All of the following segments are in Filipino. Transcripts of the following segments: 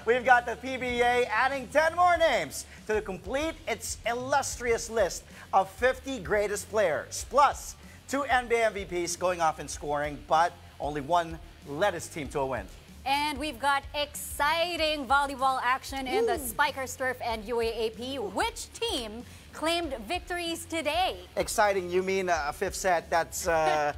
We've got the PBA adding 10 more names to complete its illustrious list of 50 greatest players. Plus, 2 NBA MVPs going off in scoring, but only one led his team to a win. And we've got exciting volleyball action in the Spikers Turf and UAAP. Which team claimed victories today? Exciting, you mean a fifth set? That's the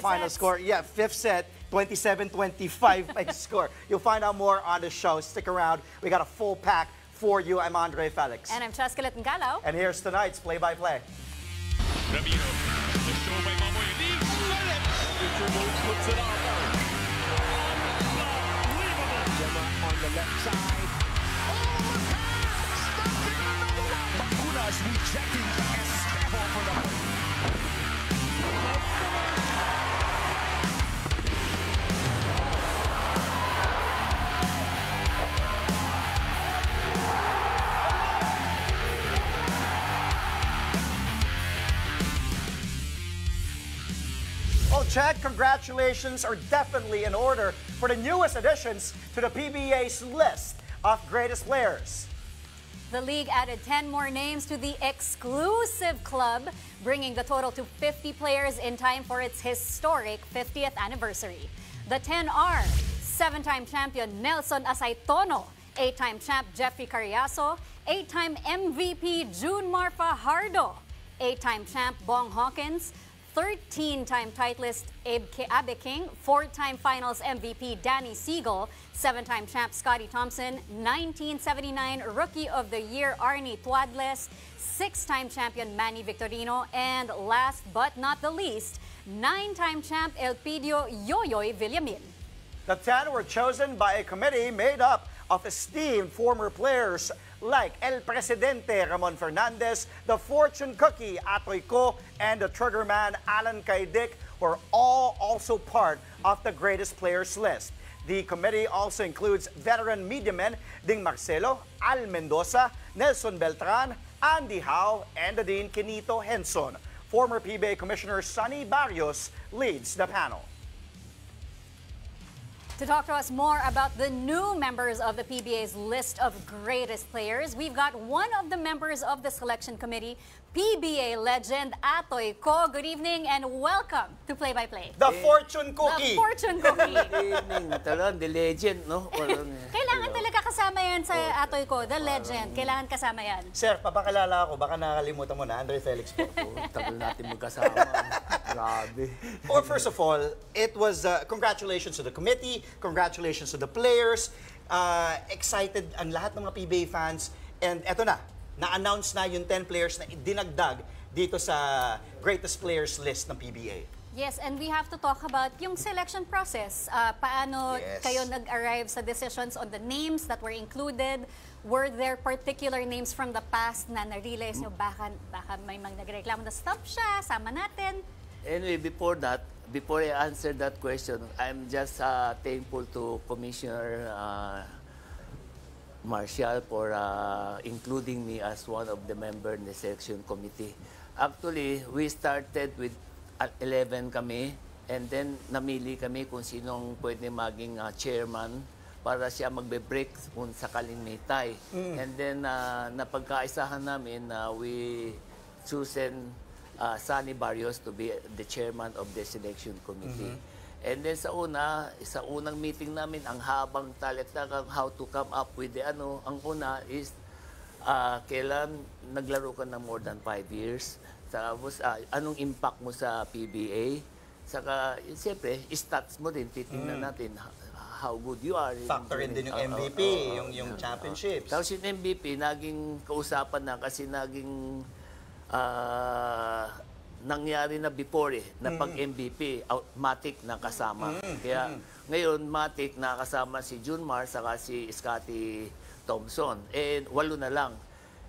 final score. Yeah, fifth set, 27-25 score. You'll find out more on the show. Stick around. We got a full pack for you. I'm Andre Felix. And I'm Cheska Litengalaw. And here's tonight's play-by-play. Ramiro, the show by Mamoy Lee. Puts it up. On the left side. Oh, the pass! Stopping another one! Bakunas rejecting Estevo for the Well, Chad, congratulations are definitely in order for the newest additions to the PBA's list of greatest players. The league added 10 more names to the exclusive club, bringing the total to 50 players in time for its historic 50th anniversary. The 10 are 7-time champion Nelson Asaytono, 8-time champ Jeffrey Carriazo, 8-time MVP Junmar Fajardo, 8-time champ Bong Hawkins, 13-time titleist Abe King, 4-time finals MVP Danny Siegel, 7-time champ Scotty Thompson, 1979 Rookie of the Year Arnie Tuadles, 6-time champion Manny Victorino, and last but not the least, 9-time champ Elpidio Yoyoy Villamin. The 10 were chosen by a committee made up of esteemed former players like El Presidente Ramon Fernandez, the Fortune Cookie Atoy Ko, and the Triggerman Alan Kaidik were all also part of the greatest players list. The committee also includes veteran media men Ding Marcelo, Al Mendoza, Nelson Beltran, Andy Howe, and the Dean Kenito Henson. Former PBA Commissioner Sonny Barrios leads the panel. To talk to us more about the new members of the PBA's list of greatest players, we've got one of the members of the selection committee, PBA legend Atoy Ko. Good evening and welcome to Play by Play. The Fortune Cookie. The Fortune Cookie. Good evening. Talagang the legend, no? Kailangan talaga kasama yan sa Atoy Ko, the legend. Kailangan kasama yan. Sir, papakilala ako. Baka nakakalimutan mo na. Andre Felix po. Tagal natin magkasama. Grabe. Or first of all, it was congratulations to the committee, congratulations to the players. Excited ang lahat ng mga PBA fans. And eto na-announce na yung 10 players na dinagdag dito sa greatest players list ng PBA. Yes, and we have to talk about yung selection process. Paano kayo nag-arrive sa decisions on the names that were included? Were there particular names from the past na na-realize nyo baka may mga nagreklamo na stop siya, sama natin? Anyway, before I answer that question, I'm just thankful to Commissioner Marcial for including me as one of the members in the selection committee. Actually, we started with 11 kami, and then namili kami kung sinong pwede maging chairman para siya magbe-break kung sakaling may tie. And then napagkaisahan namin na we chosen Sonny Barrios to be the chairman of the selection committee. And then sa unang meeting namin, ang habang talektakang how to come up with the ang una is kailan naglaro ka ng more than 5 years. Tapos anong impact mo sa PBA. Saka siyempre, stats mo din, titingnan natin how good you are. Factor in din yung MVP, yung championships. Tapos yung MVP, naging kausapan na kasi naging nangyari na before na pag-MVP, Matic na kasama. Kaya ngayon, Matic nakasama si Junmar saka si Scotty Thompson. And 8 na lang.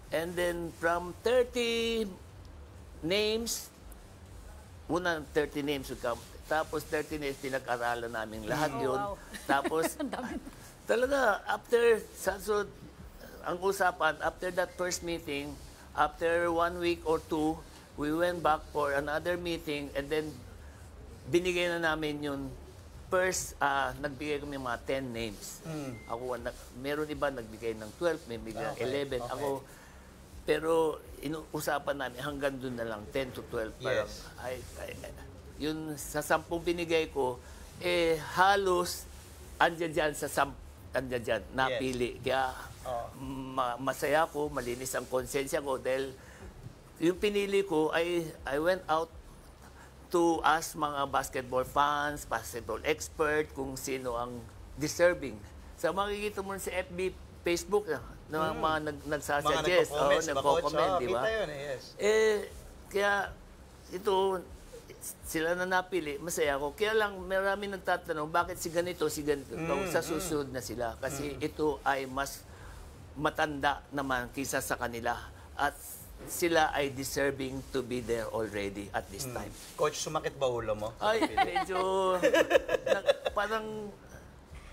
And then from 30 names, unang 30 names would come. Tapos 30 names, pinag-aralan namin lahat yun. Wow. Tapos talaga, after, ang usapan, after that first meeting, after 1 week or 2, we went back for another meeting and then binigay na namin yung first, nagbigay kami mga 10 names. Ako, meron iba nagbigay ng 12, may bigay ng 11. Okay. Ako, pero usapan namin hanggang doon na lang, 10 to 12. Parang, Yes. yun sa 10 binigay ko, halos andyan dyan napili. Kaya masaya ko, malinis ang konsensya ko dahil yung pinili ko ay I went out to ask mga basketball fans, basketball expert kung sino ang deserving. So makikita mo sa FB, Facebook na mga nagsasuggest, nagko-comment, di ba? Kita yun, yes. Kaya ito, sila na napili, masaya ako. Kaya lang, marami nagtatanong, bakit si ganito? Sa susunod na sila. Kasi ito ay mas matanda naman kisa sa kanila. At sila ay deserving to be there already at this time. Coach, sumakit ba ulo mo? Ay, medyo parang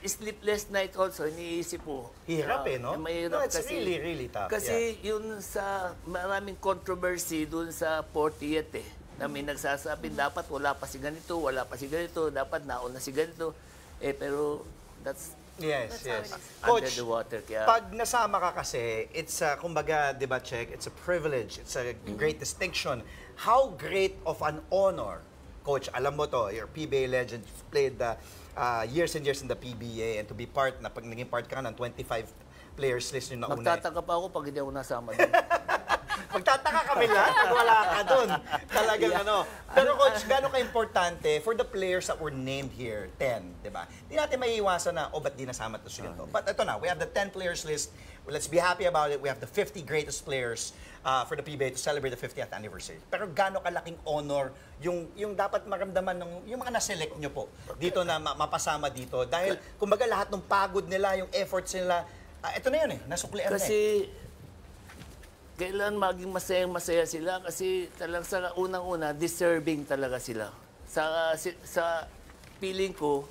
sleepless night also, iniisip mo. Hirap no? Mahirap No, it's kasi, really tough. Kasi yun sa maraming controversy dun sa 40th na may nagsasabi, dapat wala pa si ganito, dapat nauna si ganito. Pero that's Yes. under Coach, the water. Kaya, pag nasama ka kasi, it's kumbaga, di ba, Check, it's a privilege, it's a great distinction. How great of an honor, Coach, alam mo to, you're a PBA legend, you've played years and years in the PBA, and to be part, pag naging part ka ng 25 players list yung nauna. magtataka pa ako pag hindi ako nasama doon. Magtataka kami lahat pag wala ka dun. Talagang Pero Coach, gano'n ka-importante for the players that were named here, 10, di ba? Di natin maiiwasan na, ba't di nasama to siya to? But ito na, we have the 10 players list. Let's be happy about it. We have the 50 greatest players for the PBA to celebrate the 50th anniversary. Pero gano'n kalaking honor yung dapat maramdaman ng yung mga na-select nyo po dito na mapasama dito. Dahil, kumbaga, lahat ng pagod nila, yung efforts nila, ito na yun nasuklian na Kasi, kailan maging masayang-masaya sila kasi talagang sa unang-una, deserving talaga sila. Sa feeling ko,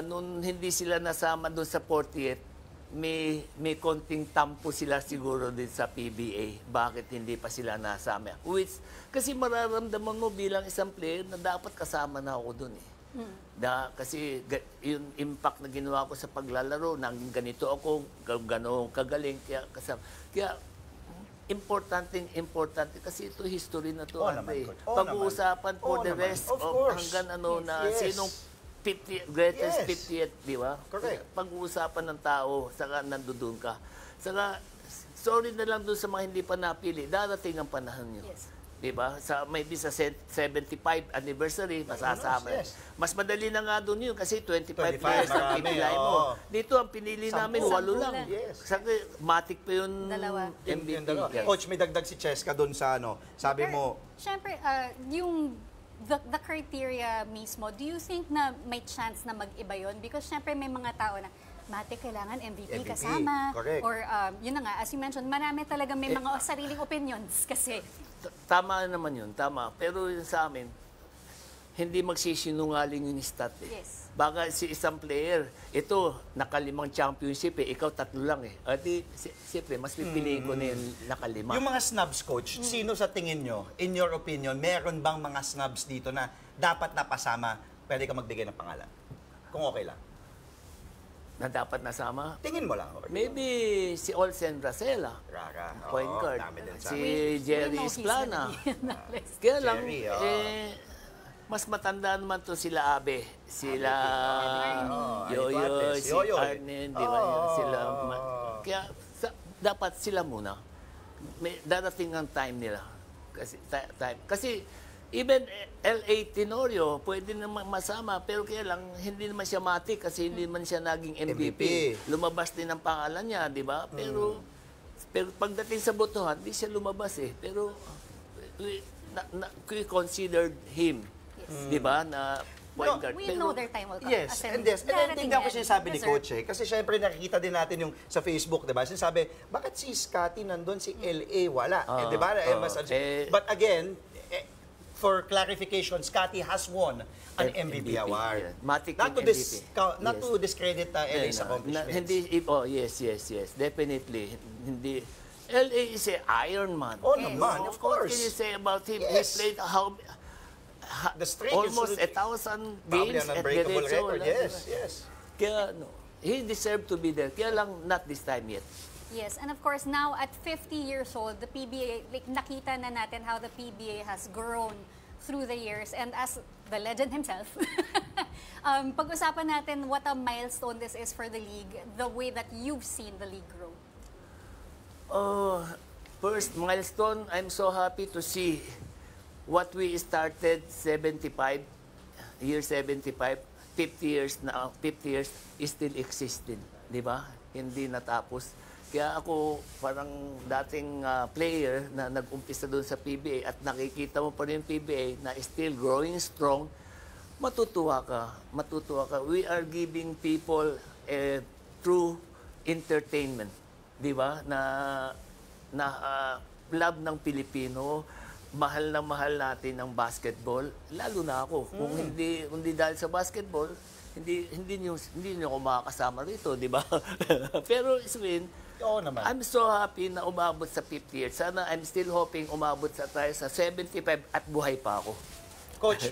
nung hindi sila nasama doon sa 40th, may konting tampo sila siguro din sa PBA. Bakit hindi pa sila nasama? Kasi mararamdaman mo bilang isang player na dapat kasama na ako doon kasi yung impact na ginawa ko sa paglalaro, naging ganito ako, gano'ng kagaling, kaya importante kasi ito history na to. Pag-uusapan for the rest of hanggang sinong 50, greatest 50th, di ba? Correct. Pag-uusapan ng tao, saka nandoon ka. Saka, sorry na lang doon sa mga hindi pa napili, darating ang panahon nyo. Yes. Di ba? Maybe sa 75 anniversary, masasama. Yes. Mas madali na nga doon yun kasi 25 25, players ang marami, pipilay mo. Dito ang pinili namin, 8 lang. Yes. Matik pa yung Dalawa. MVP. Yung dalawa. Yes. Coach, may dagdag si Cheska doon sa sabi mo, Siyempre, yung the criteria mismo, do you think na may chance na mag-iba yun? Because siyempre may mga tao na, Matik, kailangan MVP kasama. Correct. Or, yun na nga, as you mentioned, marami talaga may mga sariling opinions kasi. Tama naman yun, tama. Pero yun sa amin, hindi magsisinungaling yung stat Yes. Baka si isang player, ito, nakalimang championship ikaw 3 lang At siyempre, mas pipiliin ko na yung nakalima. yung mga snubs, Coach, sino sa tingin nyo, in your opinion, meron bang mga snubs dito na dapat napasama, pwede ka magbigay ng pangalan? Kung okay lang. Na dapat nasama? Tingin mo lang. Maybe si Olsen Bracela, Rara. point guard. Dami din sa Si We Jerry know he's Esplana. gonna be on that list. Kaya lang, Jerry, mas matanda naman to sila Abe, sila Yoyoy, si Yoyoy. Arnen, di ba? Sila, kaya dapat sila muna. May darating ang time nila. Kasi even L.A. Tenorio, pwede naman masama, pero kaya lang, hindi naman siya matik kasi hindi naman siya naging MVP. Lumabas din ang pangalan niya, di ba? Pero pagdating sa botohan, di siya lumabas Pero we considered him, di ba, na point guard. We know their time will come. Yes, As in, and yes. And darating tingnan ko yan. sinasabi ni Deserve. Coach kasi syempre nakikita din natin yung sa Facebook, di ba? Sinasabi, bakit si Scotty nandun, si LA wala? Di ba? But again, for clarification, Scotty has won an MVP award. Matic Not to, MVP. not to discredit LA's accomplishments. Yes, definitely. Hindi. LA is a Iron Man. Oh, naman, of What course. can you say about him? Yes. He played the streak almost is 1,000 probably games an at unbreakable diretso. record. Yes, yes. Kaya he deserved to be there. Kaya lang not this time yet. Yes, and of course now at 50 years old, the PBA, like nakita na natin how the PBA has grown through the years. And as the legend himself, pag-usapan natin what a milestone this is for the league, the way that you've seen the league grow. First milestone, I'm so happy to see what we started 75, year 75, 50 years now, 50 years is still existing, di ba? Hindi natapos. Kaya ako parang dating player na nag-umpisa doon sa PBA at nakikita mo pa rin yung PBA na still growing strong, matutuwa ka, matutuwa ka. We are giving people true entertainment, di ba? Na love ng Pilipino, mahal na mahal natin ang basketball, lalo na ako. Kung hindi dahil sa basketball, hindi niyo ako makakasama rito, di ba? Pero Swin, Oo naman. I'm so happy na umabot sa 50 years. Sana I'm still hoping umabot tayo sa 75 at buhay pa ako. Coach,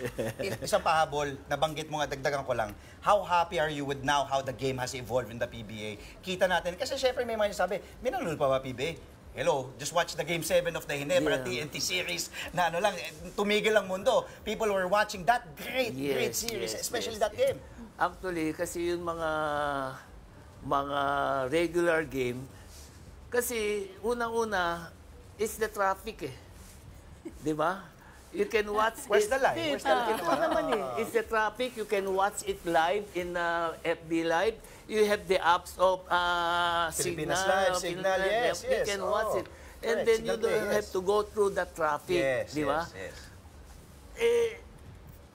isang pahabol, nabanggit mo nga, dagdagan ko lang. How happy are you with now how the game has evolved in the PBA? Kita natin, kasi syempre may mga sabi, may nanonood pa ba PBA? Hello, just watch the Game 7 of the Ginebra TNT series na ano lang, tumigil ang mundo. People were watching that great series, especially that game. Actually, kasi yung mga regular game, kasi unang-una is the traffic eh. Di ba? You can watch Where's it. the line? Where's the line? Ito naman eh. It's the traffic. You can watch it live in FB Live. You have the apps of Pilipinas Signal. Live, Signal, yes, You yes. can watch it. And Correct, then you Signal don't Play, have yes. to go through the traffic. Yes, Di ba? yes.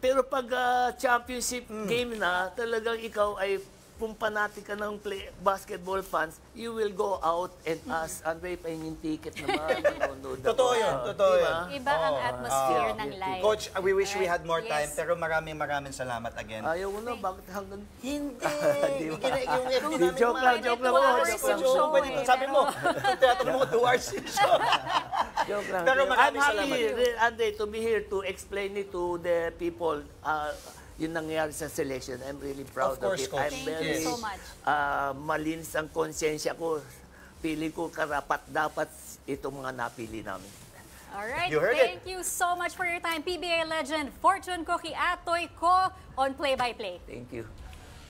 Pero pag championship game na, talagang ikaw ay pumpanati ka ng basketball fans, you will go out and ask, Andre, pahingin ticket naman. Nanonood ako." Totoo yun, totoo Diba? yun. Iba ang atmosphere ng live. Coach, we wish we had more time, Yes. pero maraming salamat again. Ayaw mo na, bakit hanggang... Hindi! Yung FB namin, Joke lang, joke lang po. Hours yung show eh, Sabi mo, tinatanong mo 2 hours yung show. Joke lang. Pero I'm maraming happy, salamat. Andre, to be here to explain it to the people. Yung nangyari sa selection, I'm really proud Of course, of it. Coach. I'm Thank you very so much. malinis ang konsensya ko. Pili ko karapat dapat itong mga napili namin. Alright, You heard thank you so much for your time. PBA legend Fortune Cookie Atoy Ko on Play by Play. Thank you.